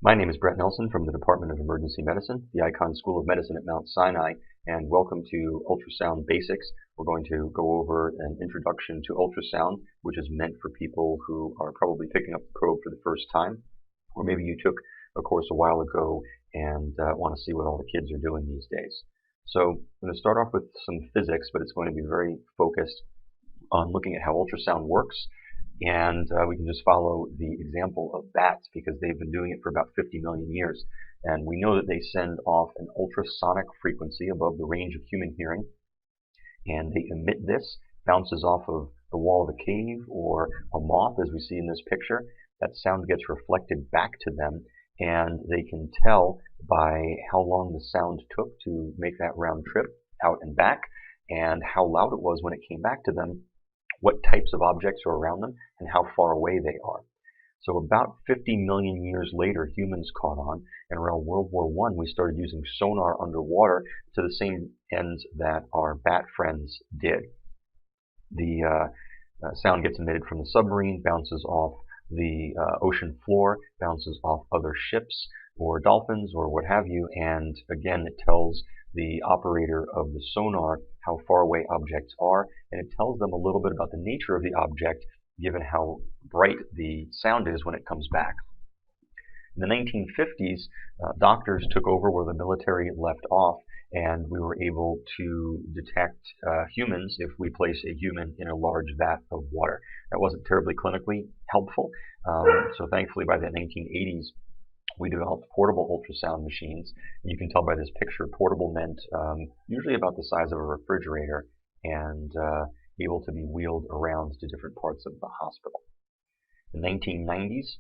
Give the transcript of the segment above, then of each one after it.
My name is Brett Nelson from the Department of Emergency Medicine, the Icahn School of Medicine at Mount Sinai, and welcome to Ultrasound Basics. We're going to go over an introduction to ultrasound, which is meant for people who are probably picking up the probe for the first time, or maybe you took a course a while ago and want to see what all the kids are doing these days. So I'm going to start off with some physics, but it's going to be very focused on looking at how ultrasound works. And we can just follow the example of bats because they've been doing it for about 50 million years. And we know that they send off an ultrasonic frequency above the range of human hearing. And they emit this, bounces off of the wall of a cave or a moth, as we see in this picture. That sound gets reflected back to them, and they can tell by how long the sound took to make that round trip out and back, and how loud it was when it came back to them, what types of objects are around them, and how far away they are. So about 50 million years later, humans caught on, and around World War I, we started using sonar underwater to the same ends that our bat friends did. The sound gets emitted from the submarine, bounces off the ocean floor, bounces off other ships or dolphins or what have you, and again it tells the operator of the sonar how far away objects are, and it tells them a little bit about the nature of the object given how bright the sound is when it comes back. In the 1950s, doctors took over where the military left off, and we were able to detect humans if we place a human in a large vat of water. That wasn't terribly clinically helpful, so thankfully by the 1980s we developed portable ultrasound machines. And you can tell by this picture, portable meant usually about the size of a refrigerator and able to be wheeled around to different parts of the hospital. The 1990s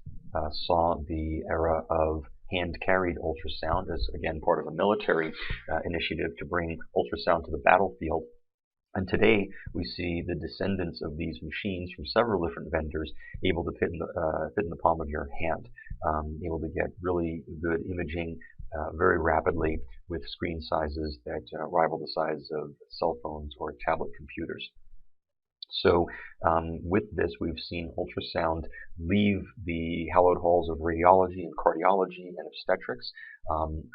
saw the era of hand-carried ultrasound as, again, part of a military initiative to bring ultrasound to the battlefield. And today, we see the descendants of these machines from several different vendors able to fit in the palm of your hand, able to get really good imaging very rapidly with screen sizes that rival the size of cell phones or tablet computers. So with this, we've seen ultrasound leave the hallowed halls of radiology and cardiology and obstetrics,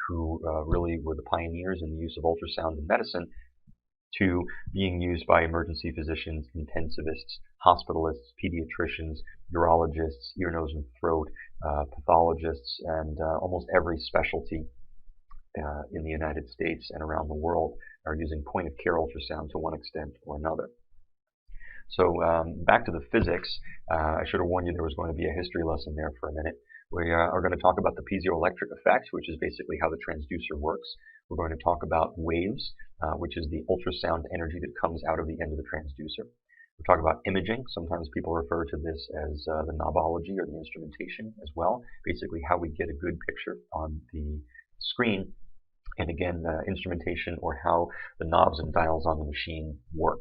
who really were the pioneers in the use of ultrasound in medicine, to being used by emergency physicians, intensivists, hospitalists, pediatricians, urologists, ear, nose, and throat, pathologists, and almost every specialty in the United States and around the world are using point-of-care ultrasound to one extent or another. So back to the physics. I should have warned you there was going to be a history lesson there for a minute. We are going to talk about the piezoelectric effect, which is basically how the transducer works. We're going to talk about waves, which is the ultrasound energy that comes out of the end of the transducer. We'll talk about imaging. Sometimes people refer to this as the knobology or the instrumentation as well. Basically how we get a good picture on the screen. And again, instrumentation, or how the knobs and dials on the machine work.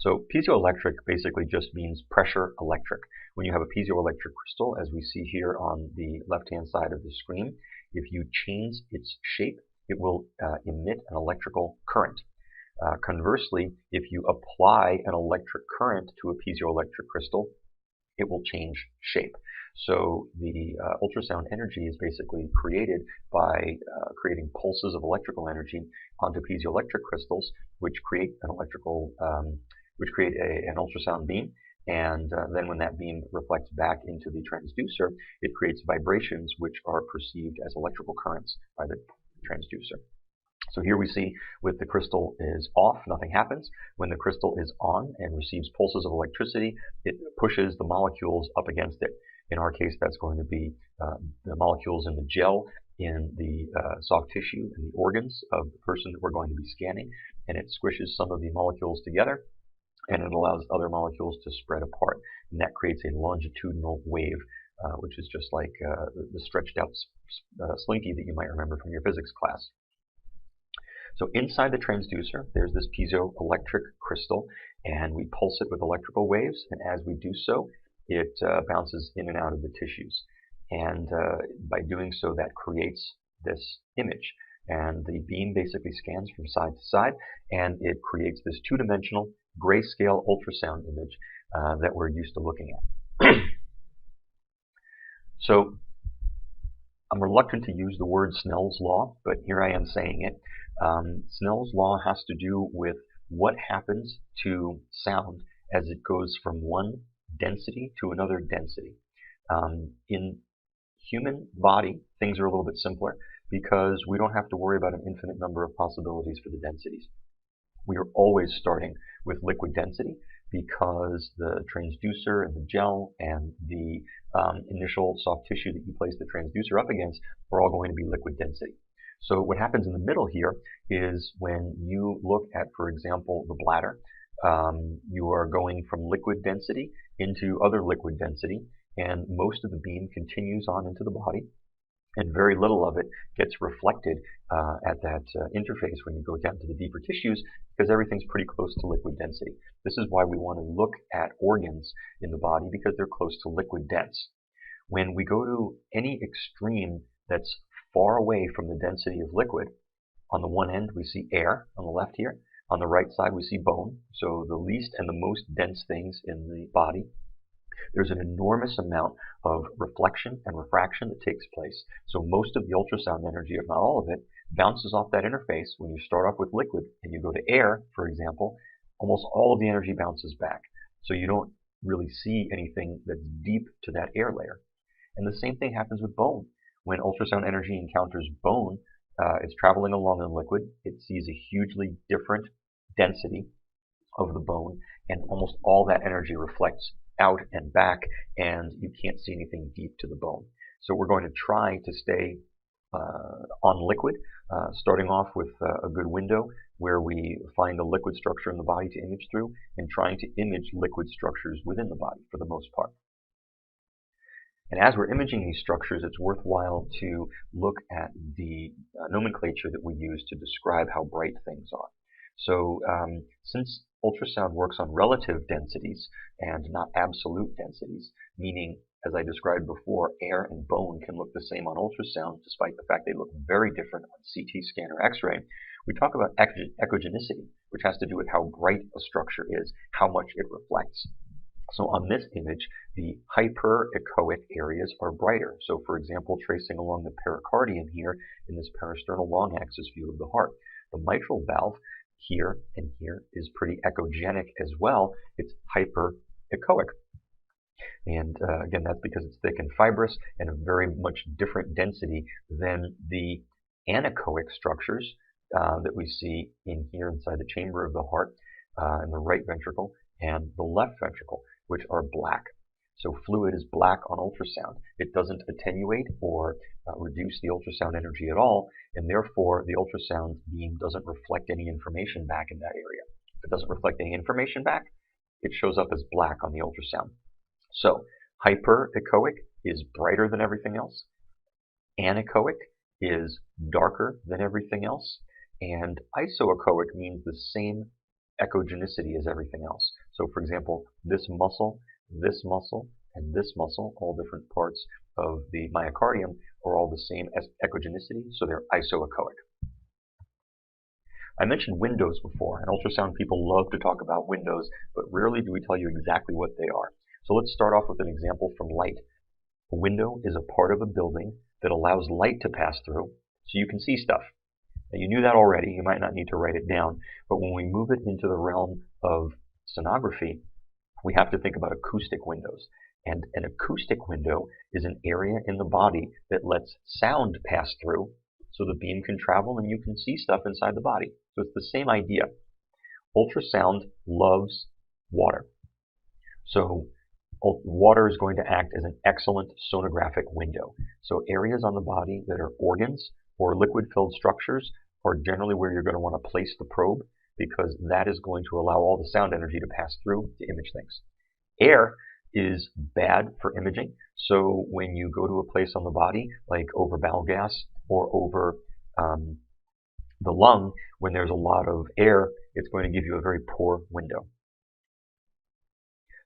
So piezoelectric basically just means pressure electric. When you have a piezoelectric crystal, as we see here on the left-hand side of the screen, if you change its shape, it will emit an electrical current. Conversely, if you apply an electric current to a piezoelectric crystal, it will change shape. So the ultrasound energy is basically created by creating pulses of electrical energy onto piezoelectric crystals, which create an an ultrasound beam, and then when that beam reflects back into the transducer, it creates vibrations which are perceived as electrical currents by the transducer. So here we see with the crystal is off, nothing happens. When the crystal is on and receives pulses of electricity, it pushes the molecules up against it. In our case, that's going to be the molecules in the gel in the soft tissue and the organs of the person that we're going to be scanning, and it squishes some of the molecules together, and it allows other molecules to spread apart, and that creates a longitudinal wave, which is just like the stretched out slinky that you might remember from your physics class. So inside the transducer, there's this piezoelectric crystal, and we pulse it with electrical waves, and as we do so, it bounces in and out of the tissues. And by doing so, that creates this image. And the beam basically scans from side to side, and it creates this two-dimensional grayscale ultrasound image that we're used to looking at. So I'm reluctant to use the word Snell's law, but here I am saying it. Snell's law has to do with what happens to sound as it goes from one density to another density. In human body, things are a little bit simpler because we don't have to worry about an infinite number of possibilities for the densities. We are always starting with liquid density because the transducer and the gel and the initial soft tissue that you place the transducer up against are all going to be liquid density. So what happens in the middle here is when you look at, for example, the bladder, you are going from liquid density into other liquid density, and most of the beam continues on into the body, and very little of it gets reflected at that interface when you go down to the deeper tissues, because everything's pretty close to liquid density. This is why we want to look at organs in the body, because they're close to liquid dense. When we go to any extreme that's far away from the density of liquid, on the one end we see air on the left here, on the right side we see bone, so the least and the most dense things in the body. There's an enormous amount of reflection and refraction that takes place. So most of the ultrasound energy, if not all of it, bounces off that interface. When you start off with liquid and you go to air, for example, almost all of the energy bounces back. So you don't really see anything that's deep to that air layer. And the same thing happens with bone. When ultrasound energy encounters bone, it's traveling along in liquid. It sees a hugely different density of the bone, and almost all that energy reflects out and back, and you can't see anything deep to the bone. So we're going to try to stay on liquid, starting off with a good window where we find a liquid structure in the body to image through, and trying to image liquid structures within the body for the most part. And as we're imaging these structures, it's worthwhile to look at the nomenclature that we use to describe how bright things are. So since ultrasound works on relative densities and not absolute densities, meaning, as I described before, air and bone can look the same on ultrasound despite the fact they look very different on CT scan or X-ray, we talk about echogenicity, which has to do with how bright a structure is, how much it reflects. So on this image, the hyperechoic areas are brighter. So for example, tracing along the pericardium here in this parasternal long axis view of the heart, the mitral valve here and here is pretty echogenic as well. It's hyperechoic. And again, that's because it's thick and fibrous and a very much different density than the anechoic structures that we see in here inside the chamber of the heart, in the right ventricle and the left ventricle, which are black. So fluid is black on ultrasound. It doesn't attenuate or reduce the ultrasound energy at all, and therefore the ultrasound beam doesn't reflect any information back in that area. If it doesn't reflect any information back, it shows up as black on the ultrasound. So hyperechoic is brighter than everything else. Anechoic is darker than everything else. And isoechoic means the same echogenicity as everything else. So for example, this muscle, and this muscle, all different parts of the myocardium, are all the same as echogenicity, so they're isoechoic. I mentioned windows before, and ultrasound people love to talk about windows, but rarely do we tell you exactly what they are. So let's start off with an example from light. A window is a part of a building that allows light to pass through, so you can see stuff. Now, you knew that already, you might not need to write it down, but when we move it into the realm of sonography, we have to think about acoustic windows. And an acoustic window is an area in the body that lets sound pass through so the beam can travel and you can see stuff inside the body. So it's the same idea. Ultrasound loves water. So water is going to act as an excellent sonographic window. So areas on the body that are organs or liquid-filled structures are generally where you're going to want to place the probe, because that is going to allow all the sound energy to pass through to image things. Air is bad for imaging, so when you go to a place on the body, like over bowel gas or over the lung, when there's a lot of air, it's going to give you a very poor window.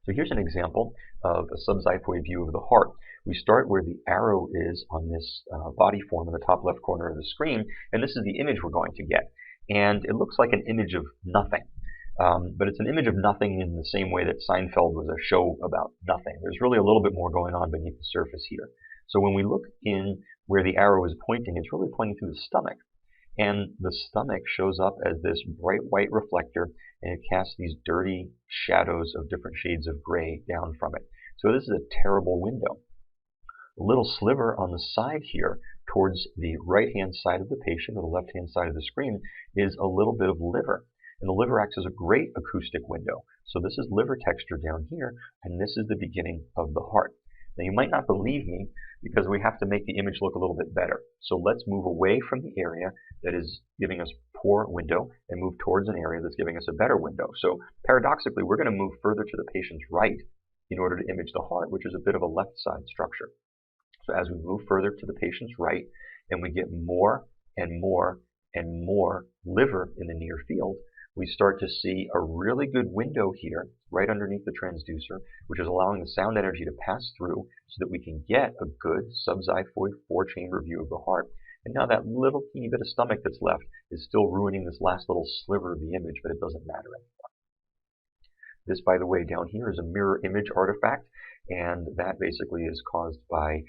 So here's an example of a subxiphoid view of the heart. We start where the arrow is on this body form in the top left corner of the screen, and this is the image we're going to get. And it looks like an image of nothing. But it's an image of nothing in the same way that Seinfeld was a show about nothing. There's really a little bit more going on beneath the surface here. So when we look in where the arrow is pointing, it's really pointing through the stomach. And the stomach shows up as this bright white reflector, and it casts these dirty shadows of different shades of gray down from it. So this is a terrible window. A little sliver on the side here towards the right-hand side of the patient or the left-hand side of the screen is a little bit of liver. And the liver acts as a great acoustic window. So this is liver texture down here, and this is the beginning of the heart. Now you might not believe me because we have to make the image look a little bit better. So let's move away from the area that is giving us poor window and move towards an area that's giving us a better window. So paradoxically, we're going to move further to the patient's right in order to image the heart, which is a bit of a left side structure. So as we move further to the patient's right and we get more and more and more liver in the near field, we start to see a really good window here right underneath the transducer, which is allowing the sound energy to pass through so that we can get a good subxiphoid 4-chamber view of the heart. And now that little teeny bit of stomach that's left is still ruining this last little sliver of the image, but it doesn't matter anymore. This, by the way, down here is a mirror image artifact, and that basically is caused by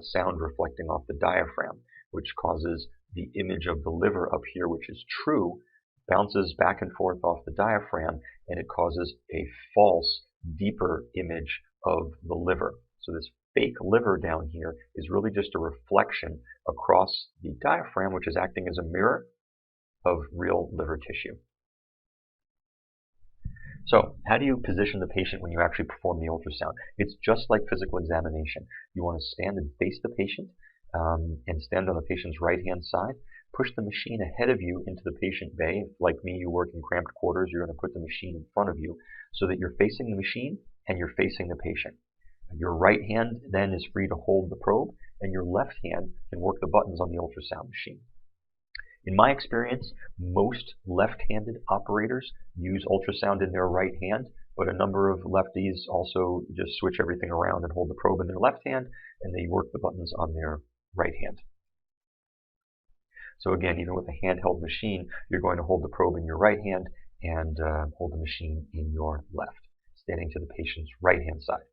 sound reflecting off the diaphragm, which causes the image of the liver up here, which is true, bounces back and forth off the diaphragm, and it causes a false, deeper image of the liver. So this fake liver down here is really just a reflection across the diaphragm, which is acting as a mirror of real liver tissue. So how do you position the patient when you actually perform the ultrasound? It's just like physical examination. You want to stand and face the patient and stand on the patient's right-hand side. Push the machine ahead of you into the patient bay. If, like me, you work in cramped quarters, you're going to put the machine in front of you so that you're facing the machine and you're facing the patient. Your right hand then is free to hold the probe, and your left hand can work the buttons on the ultrasound machine. In my experience, most left-handed operators use ultrasound in their right hand, but a number of lefties also just switch everything around and hold the probe in their left hand, and they work the buttons on their right hand. So again, even with a handheld machine, you're going to hold the probe in your right hand and hold the machine in your left, standing to the patient's right-hand side.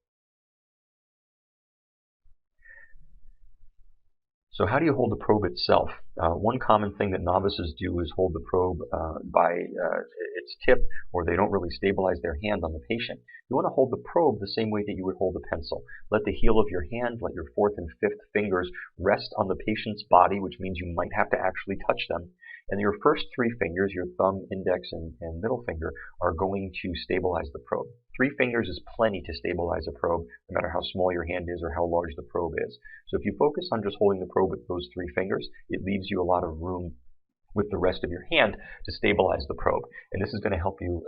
So how do you hold the probe itself? One common thing that novices do is hold the probe by its tip, or they don't really stabilize their hand on the patient. You want to hold the probe the same way that you would hold a pencil. Let the heel of your hand, let your 4th and 5th fingers rest on the patient's body, which means you might have to actually touch them. And your first 3 fingers, your thumb, index, and middle finger, are going to stabilize the probe. 3 fingers is plenty to stabilize a probe, no matter how small your hand is or how large the probe is. So if you focus on just holding the probe with those 3 fingers, it leaves you a lot of room with the rest of your hand to stabilize the probe. And this is going to help you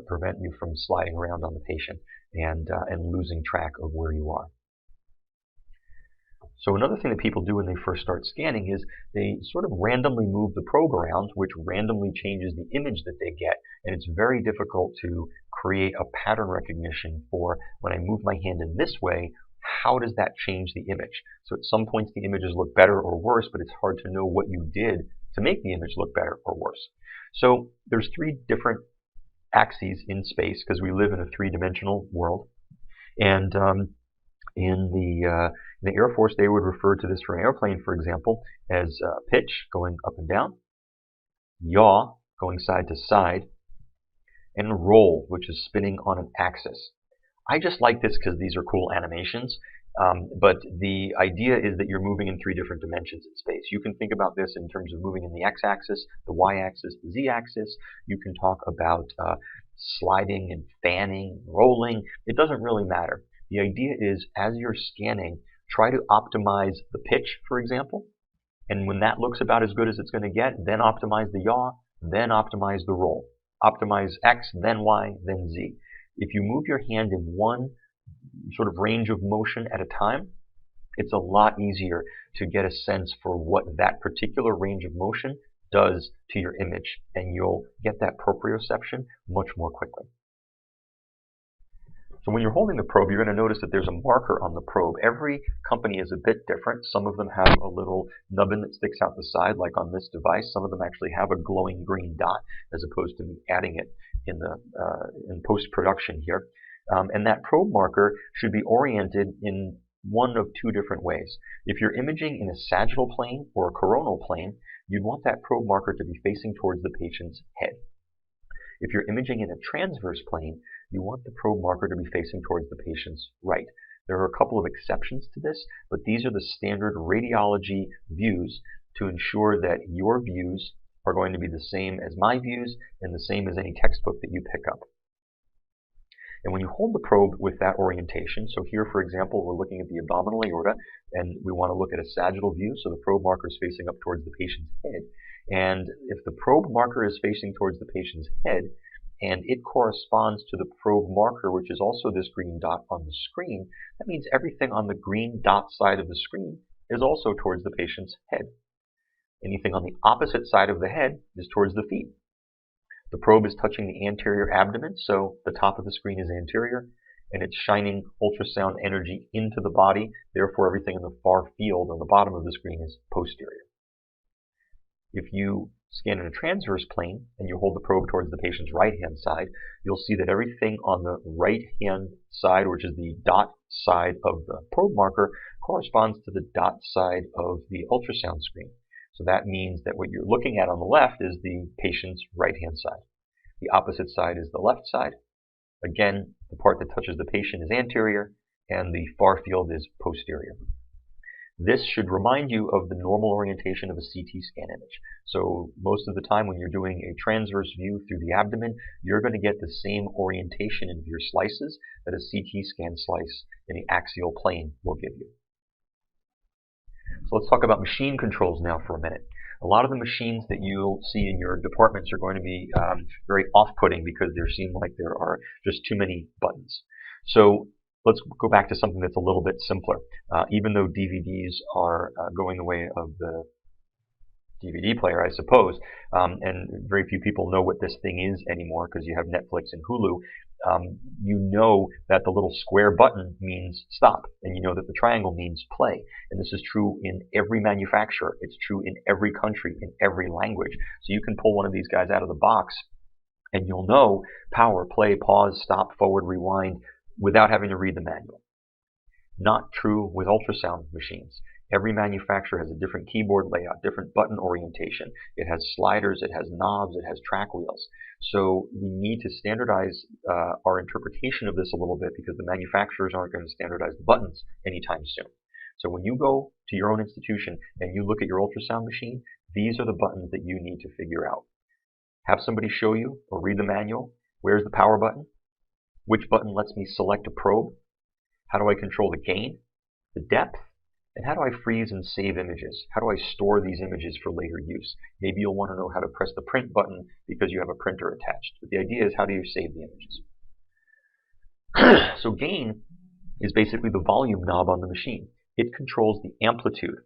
prevent you from sliding around on the patient and losing track of where you are. So another thing that people do when they first start scanning is they sort of randomly move the probe around, which randomly changes the image that they get. And it's very difficult to create a pattern recognition for when I move my hand in this way, how does that change the image? So at some points the images look better or worse, but it's hard to know what you did to make the image look better or worse. So there's 3 different axes in space because we live in a 3-dimensional world. And in the Air Force, they would refer to this for an airplane, for example, as pitch, going up and down, yaw, going side to side, and roll, which is spinning on an axis. I just like this because these are cool animations, but the idea is that you're moving in 3 different dimensions in space. You can think about this in terms of moving in the x-axis, the y-axis, the z-axis. You can talk about sliding and fanning, rolling. It doesn't really matter. The idea is, as you're scanning, try to optimize the pitch, for example, and when that looks about as good as it's going to get, then optimize the yaw, then optimize the roll. Optimize X, then Y, then Z. If you move your hand in one sort of range of motion at a time, it's a lot easier to get a sense for what that particular range of motion does to your image, and you'll get that proprioception much more quickly. So when you're holding the probe, you're going to notice that there's a marker on the probe. Every company is a bit different. Some of them have a little nubbin that sticks out the side, like on this device. Some of them actually have a glowing green dot, as opposed to me adding it in post-production here. And that probe marker should be oriented in one of two different ways. If you're imaging in a sagittal plane or a coronal plane, you'd want that probe marker to be facing towards the patient's head. If you're imaging in a transverse plane, you want the probe marker to be facing towards the patient's right. There are a couple of exceptions to this, but these are the standard radiology views to ensure that your views are going to be the same as my views and the same as any textbook that you pick up. And when you hold the probe with that orientation, so here, for example, we're looking at the abdominal aorta, and we want to look at a sagittal view, so the probe marker is facing up towards the patient's head. And if the probe marker is facing towards the patient's head, and it corresponds to the probe marker, which is also this green dot on the screen, that means everything on the green dot side of the screen is also towards the patient's head. Anything on the opposite side of the head is towards the feet. The probe is touching the anterior abdomen, so the top of the screen is anterior, and it's shining ultrasound energy into the body. Therefore, everything in the far field on the bottom of the screen is posterior. If you scan in a transverse plane and you hold the probe towards the patient's right-hand side, you'll see that everything on the right-hand side, which is the dot side of the probe marker, corresponds to the dot side of the ultrasound screen. So that means that what you're looking at on the left is the patient's right-hand side. The opposite side is the left side. Again, the part that touches the patient is anterior, and the far field is posterior. This should remind you of the normal orientation of a CT scan image. So most of the time when you're doing a transverse view through the abdomen, you're going to get the same orientation of your slices that a CT scan slice in the axial plane will give you. So let's talk about machine controls now for a minute. A lot of the machines that you'll see in your departments are going to be very off-putting because they seem like there are just too many buttons. So let's go back to something that's a little bit simpler. Even though DVDs are going the way of the DVD player, I suppose, and very few people know what this thing is anymore because you have Netflix and Hulu, you know that the little square button means stop, and you know that the triangle means play. And this is true in every manufacturer. It's true in every country, in every language. So you can pull one of these guys out of the box, and you'll know power, play, pause, stop, forward, rewind, without having to read the manual. Not true with ultrasound machines. Every manufacturer has a different keyboard layout, different button orientation. It has sliders, it has knobs, it has track wheels. So we need to standardize our interpretation of this a little bit because the manufacturers aren't going to standardize the buttons anytime soon. So when you go to your own institution and you look at your ultrasound machine, these are the buttons that you need to figure out. Have somebody show you or read the manual. Where's the power button? Which button lets me select a probe? How do I control the gain, the depth? And how do I freeze and save images? How do I store these images for later use? Maybe you'll want to know how to press the print button because you have a printer attached. But the idea is, how do you save the images? So gain is basically the volume knob on the machine. It controls the amplitude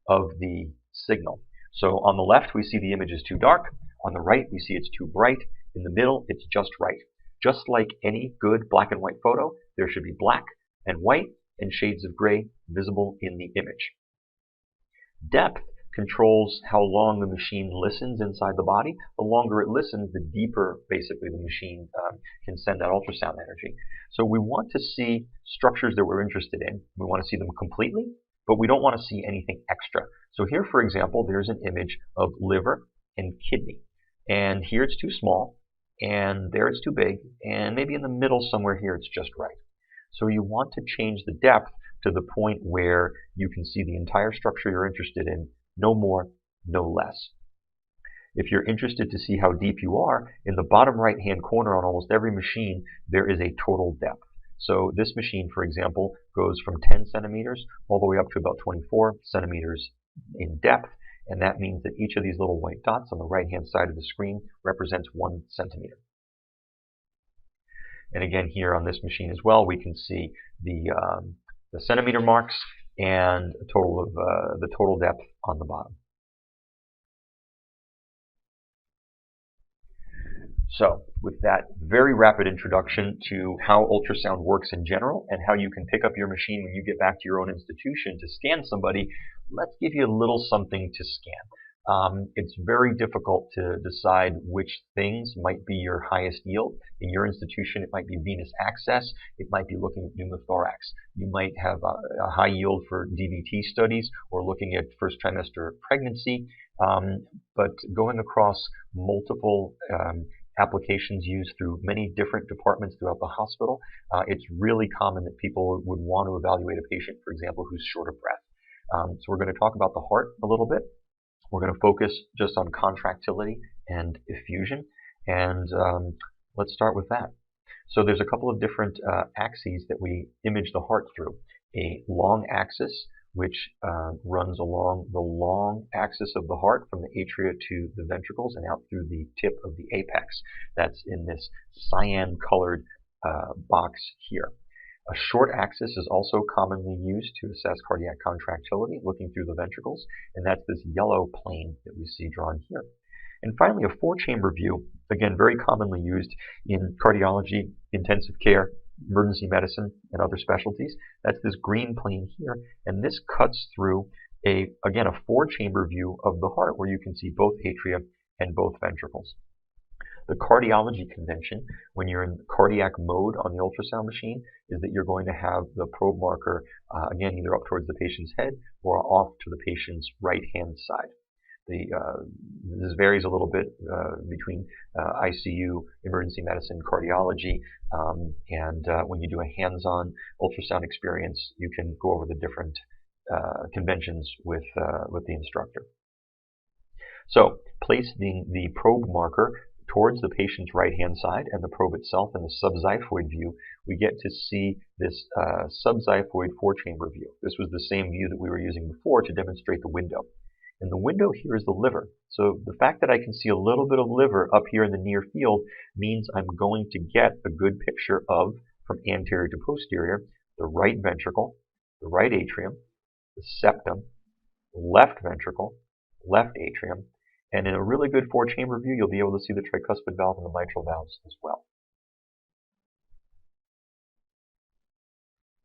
of the signal. So on the left, we see the image is too dark. On the right, we see it's too bright. In the middle, it's just right. Just like any good black and white photo, there should be black and white and shades of gray visible in the image. Depth controls how long the machine listens inside the body. The longer it listens, the deeper basically the machine can send that ultrasound energy. So we want to see structures that we're interested in. We want to see them completely, but we don't want to see anything extra. So here, for example, there's an image of liver and kidney. And here it's too small, and there it's too big, and maybe in the middle somewhere here it's just right. So you want to change the depth to the point where you can see the entire structure you're interested in, no more, no less. If you're interested to see how deep you are, in the bottom right-hand corner on almost every machine, there is a total depth. So this machine, for example, goes from 10 centimeters all the way up to about 24 centimeters in depth, and that means that each of these little white dots on the right-hand side of the screen represents 1 centimeter. And again, here on this machine as well, we can see the centimeter marks and a total of the total depth on the bottom. So, with that very rapid introduction to how ultrasound works in general and how you can pick up your machine when you get back to your own institution to scan somebody, let's give you a little something to scan. It's very difficult to decide which things might be your highest yield. In your institution, it might be venous access. It might be looking at pneumothorax. You might have a high yield for DVT studies or looking at first trimester pregnancy. But going across multiple applications used through many different departments throughout the hospital, it's really common that people would want to evaluate a patient, for example, who's short of breath. So we're going to talk about the heart a little bit. We're going to focus just on contractility and effusion, and let's start with that. So there's a couple of different axes that we image the heart through. A long axis, which runs along the long axis of the heart from the atria to the ventricles and out through the tip of the apex. That's in this cyan-colored box here. A short axis is also commonly used to assess cardiac contractility, looking through the ventricles, and that's this yellow plane that we see drawn here. And finally, a four-chamber view, again, very commonly used in cardiology, intensive care, emergency medicine, and other specialties. That's this green plane here, and this cuts through, again, a four-chamber view of the heart where you can see both atria and both ventricles. The cardiology convention, when you're in cardiac mode on the ultrasound machine, is that you're going to have the probe marker, again, either up towards the patient's head or off to the patient's right-hand side. This varies a little bit between ICU, emergency medicine, cardiology, and when you do a hands-on ultrasound experience, you can go over the different conventions with the instructor. So, placing the probe marker towards the patient's right-hand side and the probe itself in the subxiphoid view, we get to see this subxiphoid four-chamber view. This was the same view that we were using before to demonstrate the window. And the window here is the liver. So the fact that I can see a little bit of liver up here in the near field means I'm going to get a good picture of, from anterior to posterior, the right ventricle, the right atrium, the septum, the left ventricle, left atrium, and in a really good four-chamber view, you'll be able to see the tricuspid valve and the mitral valves as well.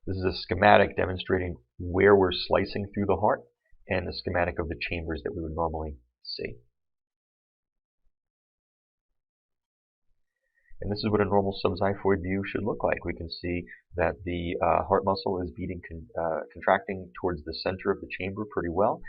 This is a schematic demonstrating where we're slicing through the heart and a schematic of the chambers that we would normally see. And this is what a normal subxiphoid view should look like. We can see that the heart muscle is beating, contracting towards the center of the chamber pretty well.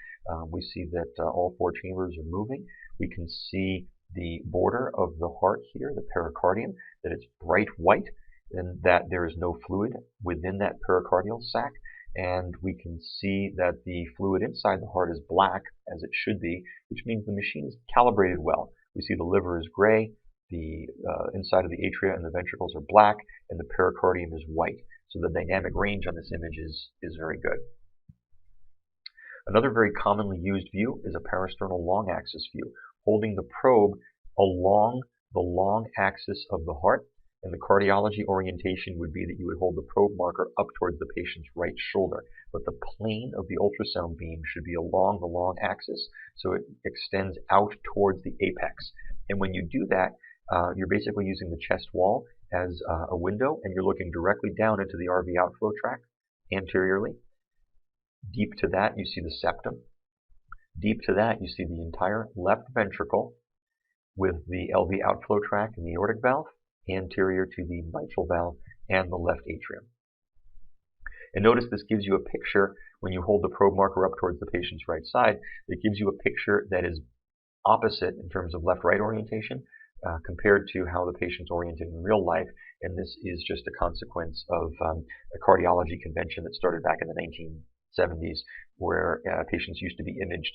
We see that all four chambers are moving. We can see the border of the heart here, the pericardium, that it's bright white, and that there is no fluid within that pericardial sac. And we can see that the fluid inside the heart is black, as it should be, which means the machine is calibrated well. We see the liver is gray, the inside of the atria and the ventricles are black, and the pericardium is white. So the dynamic range on this image is very good. Another very commonly used view is a parasternal long axis view, holding the probe along the long axis of the heart. And the cardiology orientation would be that you would hold the probe marker up towards the patient's right shoulder. But the plane of the ultrasound beam should be along the long axis, so it extends out towards the apex. And when you do that, you're basically using the chest wall as a window, and you're looking directly down into the RV outflow tract anteriorly. Deep to that, you see the septum. Deep to that, you see the entire left ventricle with the LV outflow tract and the aortic valve, anterior to the mitral valve and the left atrium. And notice this gives you a picture, when you hold the probe marker up towards the patient's right side, it gives you a picture that is opposite in terms of left-right orientation compared to how the patient's oriented in real life. And this is just a consequence of a cardiology convention that started back in the 1970s, where patients used to be imaged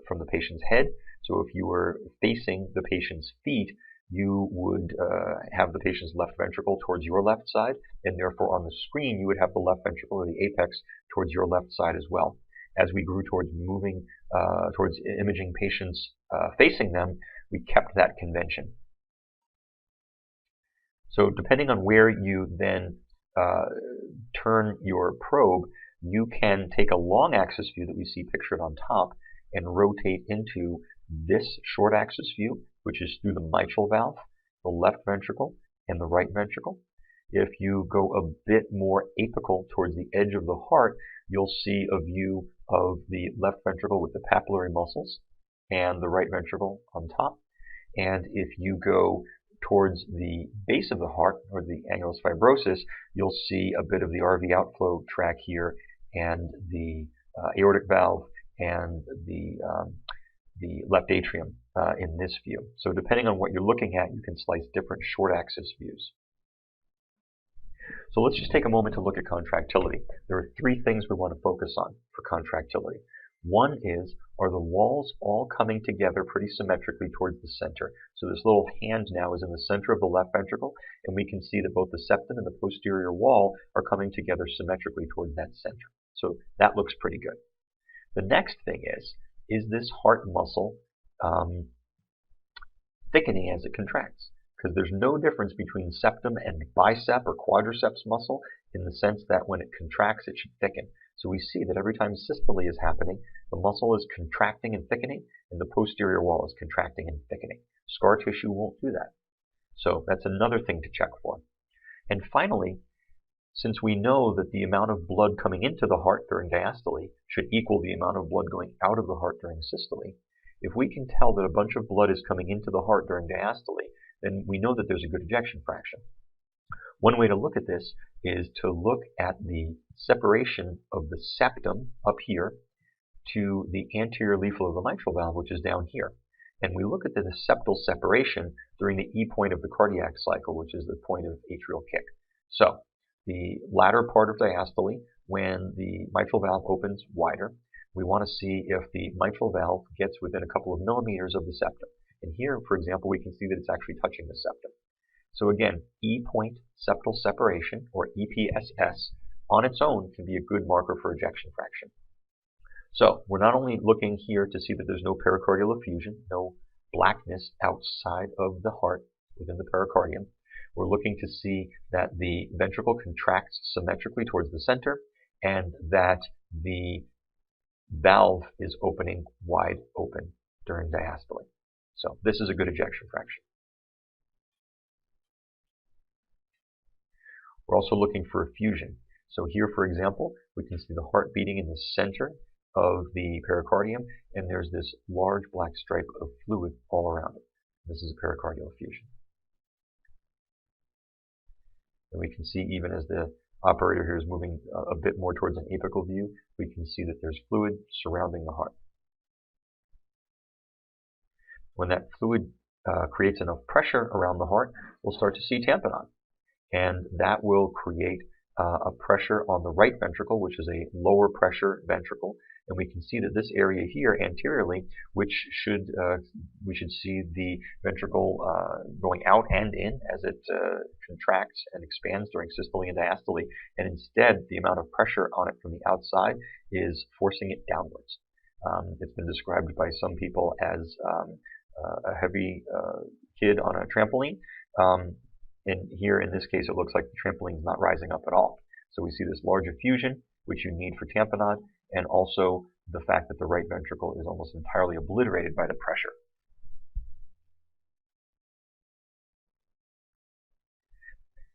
from the patient's head. So if you were facing the patient's feet, you would have the patient's left ventricle towards your left side, and therefore on the screen you would have the left ventricle or the apex towards your left side as well. As we grew towards moving towards imaging patients facing them, we kept that convention. So depending on where you then turn your probe, you can take a long axis view that we see pictured on top and rotate into this short axis view, which is through the mitral valve, the left ventricle, and the right ventricle. If you go a bit more apical towards the edge of the heart, you'll see a view of the left ventricle with the papillary muscles, and the right ventricle on top. And if you go towards the base of the heart, or the annulus fibrosus, you'll see a bit of the RV outflow tract here, and the aortic valve, and the left atrium in this view. So depending on what you're looking at, you can slice different short axis views. So let's just take a moment to look at contractility. There are three things we want to focus on for contractility. One is, are the walls all coming together pretty symmetrically towards the center? So this little hand now is in the center of the left ventricle, and we can see that both the septum and the posterior wall are coming together symmetrically towards that center. So that looks pretty good. The next thing is this heart muscle thickening as it contracts? Because there's no difference between septum and bicep or quadriceps muscle in the sense that when it contracts, it should thicken. So we see that every time systole is happening, the muscle is contracting and thickening, and the posterior wall is contracting and thickening. Scar tissue won't do that. So that's another thing to check for. And finally, since we know that the amount of blood coming into the heart during diastole should equal the amount of blood going out of the heart during systole, if we can tell that a bunch of blood is coming into the heart during diastole, then we know that there's a good ejection fraction. One way to look at this is to look at the separation of the septum up here to the anterior leaflet of the mitral valve, which is down here. And we look at the septal separation during the E point of the cardiac cycle, which is the point of atrial kick. So the latter part of diastole, when the mitral valve opens wider, we want to see if the mitral valve gets within a couple of millimeters of the septum. And here, for example, we can see that it's actually touching the septum. So again, E-point septal separation, or EPSS, on its own can be a good marker for ejection fraction. So we're not only looking here to see that there's no pericardial effusion, no blackness outside of the heart within the pericardium. We're looking to see that the ventricle contracts symmetrically towards the center, and that the valve is opening wide open during diastole. So this is a good ejection fraction. We're also looking for effusion. So here, for example, we can see the heart beating in the center of the pericardium, and there's this large black stripe of fluid all around it. This is a pericardial effusion. And we can see, even as the operator here is moving a bit more towards an apical view, we can see that there's fluid surrounding the heart. When that fluid creates enough pressure around the heart, we'll start to see tamponade. And that will create a pressure on the right ventricle, which is a lower pressure ventricle. And we can see that this area here anteriorly, which we should see the ventricle going out and in as it contracts and expands during systole and diastole. And instead, the amount of pressure on it from the outside is forcing it downwards. It's been described by some people as a heavy kid on a trampoline. And here, in this case, it looks like the trampoline is not rising up at all. So we see this large effusion, which you need for tamponade, and also the fact that the right ventricle is almost entirely obliterated by the pressure.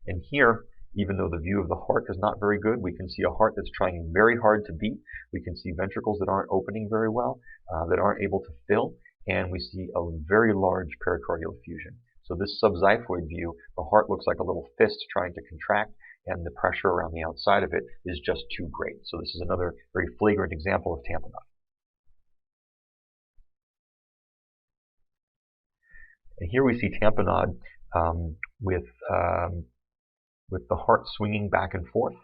And here, even though the view of the heart is not very good, we can see a heart that's trying very hard to beat. We can see ventricles that aren't opening very well, that aren't able to fill, and we see a very large pericardial effusion. So this subxiphoid view, the heart looks like a little fist trying to contract, and the pressure around the outside of it is just too great. So this is another very flagrant example of tamponade. And here we see tamponade with the heart swinging back and forth,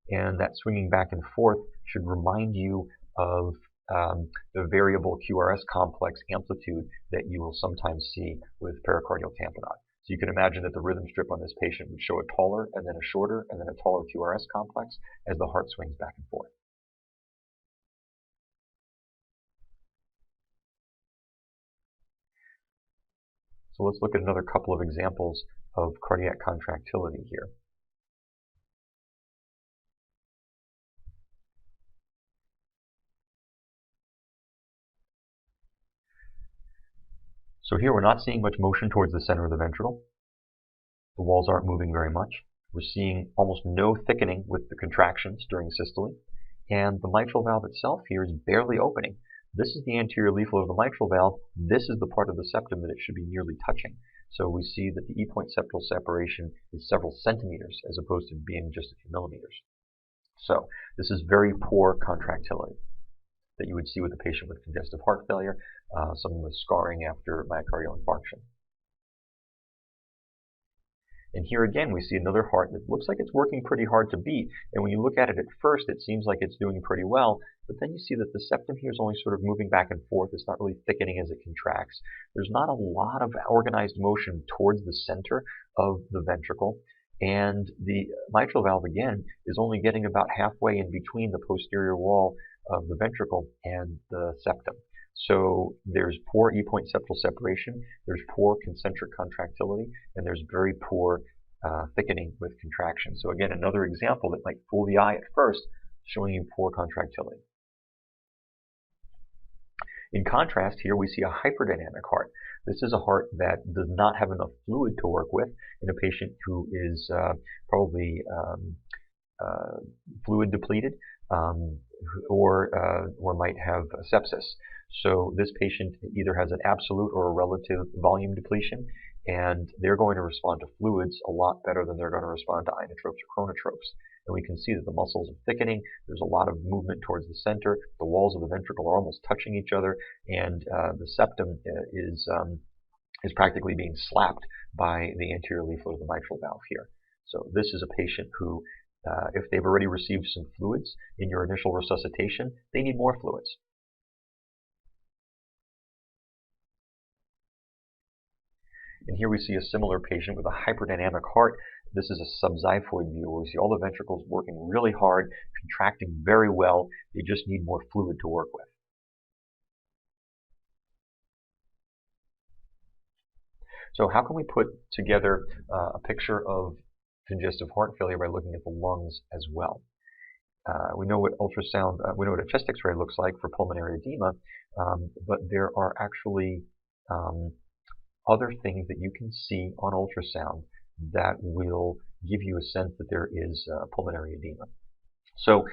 and that swinging back and forth should remind you of the variable QRS complex amplitude that you will sometimes see with pericardial tamponade. So you can imagine that the rhythm strip on this patient would show a taller and then a shorter and then a taller QRS complex as the heart swings back and forth. So let's look at another couple of examples of cardiac contractility here. So here we're not seeing much motion towards the center of the ventricle. The walls aren't moving very much. We're seeing almost no thickening with the contractions during systole. And the mitral valve itself here is barely opening. This is the anterior leaflet of the mitral valve. This is the part of the septum that it should be nearly touching. So we see that the E-point septal separation is several centimeters as opposed to being just a few millimeters. So this is very poor contractility that you would see with a patient with congestive heart failure, someone with scarring after myocardial infarction. And here again, we see another heart that looks like it's working pretty hard to beat. And when you look at it at first, it seems like it's doing pretty well. But then you see that the septum here is only sort of moving back and forth. It's not really thickening as it contracts. There's not a lot of organized motion towards the center of the ventricle. And the mitral valve, again, is only getting about halfway in between the posterior wall of the ventricle and the septum. So there's poor E-point septal separation, there's poor concentric contractility, and there's very poor thickening with contraction. So again, another example that might fool the eye at first, showing you poor contractility. In contrast, here we see a hyperdynamic heart. This is a heart that does not have enough fluid to work with in a patient who is probably fluid depleted or might have sepsis. So this patient either has an absolute or a relative volume depletion, and they're going to respond to fluids a lot better than they're going to respond to inotropes or chronotropes. And we can see that the muscles are thickening, there's a lot of movement towards the center, the walls of the ventricle are almost touching each other, and the septum is practically being slapped by the anterior leaflet of the mitral valve here. So this is a patient who, if they've already received some fluids in your initial resuscitation, they need more fluids. And here we see a similar patient with a hyperdynamic heart. This is a subxiphoid view where we see all the ventricles working really hard, contracting very well. They just need more fluid to work with. So how can we put together a picture of congestive heart failure by looking at the lungs as well? We know what ultrasound, we know what a chest X-ray looks like for pulmonary edema, but there are actually other things that you can see on ultrasound that will give you a sense that there is pulmonary edema. So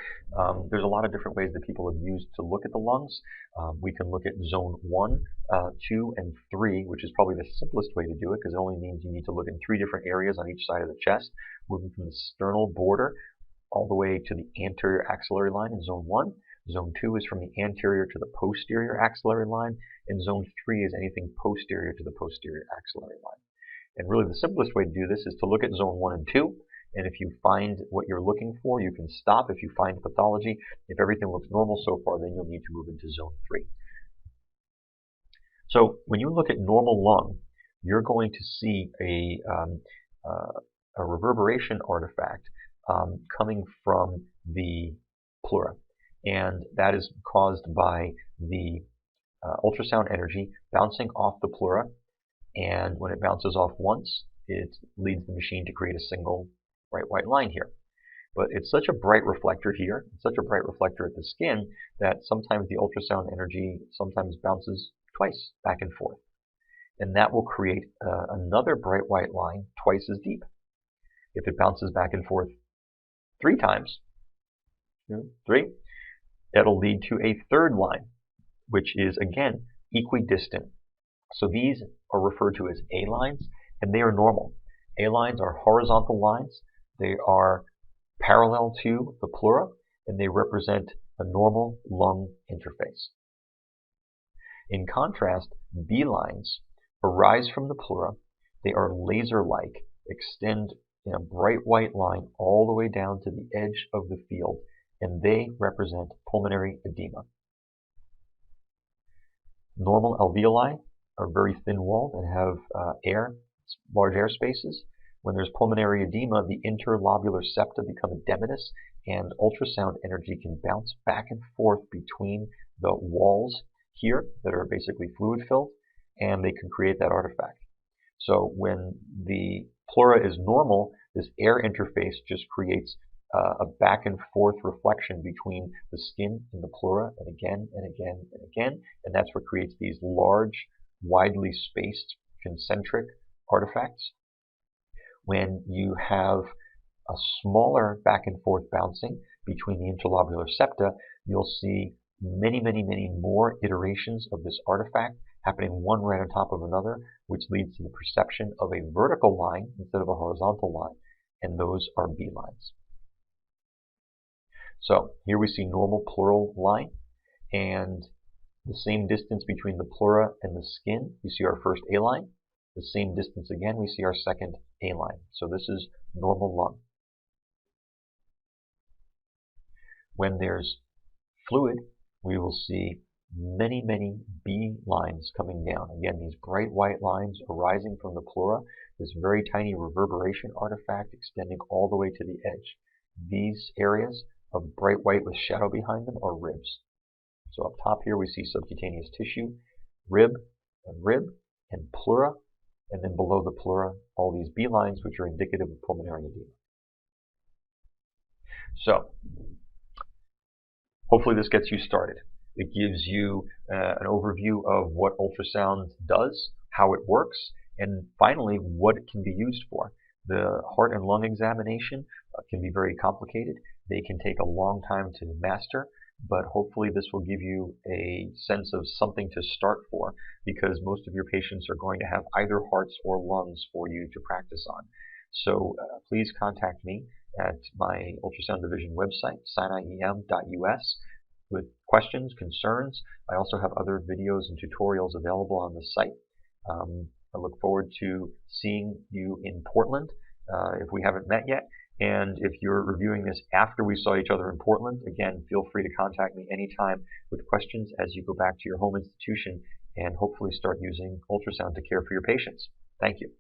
there's a lot of different ways that people have used to look at the lungs. We can look at zone 1, 2, and 3, which is probably the simplest way to do it because it only means you need to look in 3 different areas on each side of the chest, moving from the sternal border all the way to the anterior axillary line in zone 1. Zone 2 is from the anterior to the posterior axillary line, and zone 3 is anything posterior to the posterior axillary line. And really the simplest way to do this is to look at zone 1 and 2, and if you find what you're looking for, you can stop. If you find pathology, if everything looks normal so far, then you'll need to move into zone 3. So when you look at normal lung, you're going to see a reverberation artifact coming from the pleura. And that is caused by the ultrasound energy bouncing off the pleura. And when it bounces off once, it leads the machine to create a single bright white line here. But it's such a bright reflector here, it's such a bright reflector at the skin, that sometimes the ultrasound energy sometimes bounces twice back and forth. And that will create another bright white line twice as deep. If it bounces back and forth 3 times, 3, that'll lead to a third line, which is again equidistant. So these are referred to as A lines, and they are normal. A lines are horizontal lines. They are parallel to the pleura, and they represent a normal lung interface. In contrast, B lines arise from the pleura. They are laser-like, extend in a bright white line all the way down to the edge of the field, and they represent pulmonary edema. Normal alveoli are very thin-walled and have large air spaces. When there's pulmonary edema, the interlobular septa become edematous, and ultrasound energy can bounce back and forth between the walls here that are basically fluid-filled, and they can create that artifact. So when the pleura is normal, this air interface just creates a back and forth reflection between the skin and the pleura, and again and again and again, and that's what creates these large, widely spaced concentric artifacts. When you have a smaller back and forth bouncing between the interlobular septa, you'll see many, many, many more iterations of this artifact happening one right on top of another, which leads to the perception of a vertical line instead of a horizontal line, and those are B lines. So here we see normal pleural line, and the same distance between the pleura and the skin, we see our first A line. The same distance again, we see our second A line. So this is normal lung. When there's fluid, we will see many, many B lines coming down. Again, these bright white lines arising from the pleura, this very tiny reverberation artifact extending all the way to the edge. These areas of bright white with shadow behind them are ribs. So up top here we see subcutaneous tissue, rib, and pleura, and then below the pleura, all these B lines which are indicative of pulmonary edema. So, hopefully this gets you started. It gives you an overview of what ultrasound does, how it works, and finally what it can be used for. The heart and lung examination can be very complicated. They can take a long time to master, but hopefully this will give you a sense of something to start for, because most of your patients are going to have either hearts or lungs for you to practice on. So please contact me at my ultrasound division website, siniem.us, with questions, concerns. I also have other videos and tutorials available on the site. I look forward to seeing you in Portland if we haven't met yet. And if you're reviewing this after we saw each other in Portland, again, feel free to contact me anytime with questions as you go back to your home institution and hopefully start using ultrasound to care for your patients. Thank you.